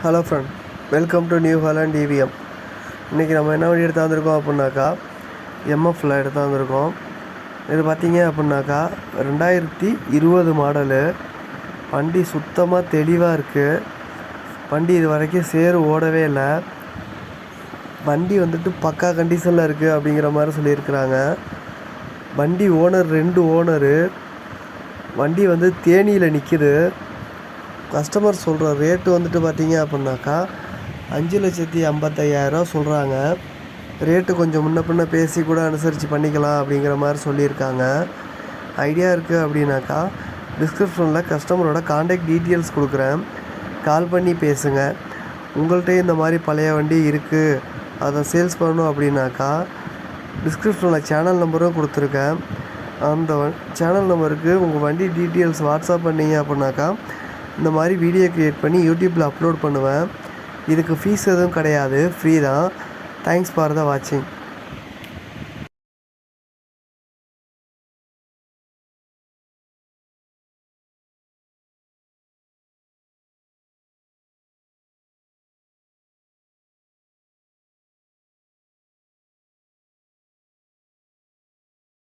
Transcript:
Hello friend, welcome to New Holland EVM. இன்றைக்கி நம்ம என்ன வண்டி எடுத்து வந்திருக்கோம் அப்படின்னாக்கா எம்எஃப்பில் எடுத்து வந்திருக்கோம். இது பார்த்திங்க அப்படின்னாக்கா 2020 மாடலு. வண்டி சுத்தமாக தெளிவாக இருக்குது. வண்டி இது வரைக்கும் சேறு ஓடவே இல்லை. வண்டி வந்துட்டு பக்கா கண்டிஷனில் இருக்குது அப்படிங்கிற மாதிரி சொல்லியிருக்கிறாங்க. வண்டி ஓனர் 2 ஓனரு. வண்டி வந்து தேனியில் நிற்கிது. கஸ்டமர் சொல்கிற ரேட்டு வந்துட்டு பார்த்திங்க அப்படின்னாக்கா 5,55,000 சொல்கிறாங்க. ரேட்டு கொஞ்சம் முன்ன பின்ன பேசி கூட அனுசரித்து பண்ணிக்கலாம் அப்படிங்கிற மாதிரி சொல்லியிருக்காங்க. ஐடியா இருக்குது அப்படின்னாக்கா டிஸ்கிரிப்ஷனில் கஸ்டமரோட கான்டாக்ட் டீட்டெயில்ஸ் கொடுக்குறேன். கால் பண்ணி பேசுங்க. உங்கள்கிட்ட இந்த மாதிரி பழைய வண்டி இருக்குது, அதை சேல்ஸ் பண்ணணும் அப்படின்னாக்கா டிஸ்கிரிப்ஷனில் சேனல் நம்பரும் கொடுத்துருக்கேன். அந்த சேனல் நம்பருக்கு உங்கள் வண்டி டீட்டெயில்ஸ் வாட்ஸ்அப் பண்ணிங்க அப்படின்னாக்கா இந்த மாதிரி வீடியோ க்ரியேட் பண்ணி யூடியூப்பில் அப்லோட் பண்ணுவேன். இதுக்கு ஃபீஸ் எதுவும் கிடையாது, ஃப்ரீ தான். தேங்க்ஸ் ஃபார் த வாட்சிங்.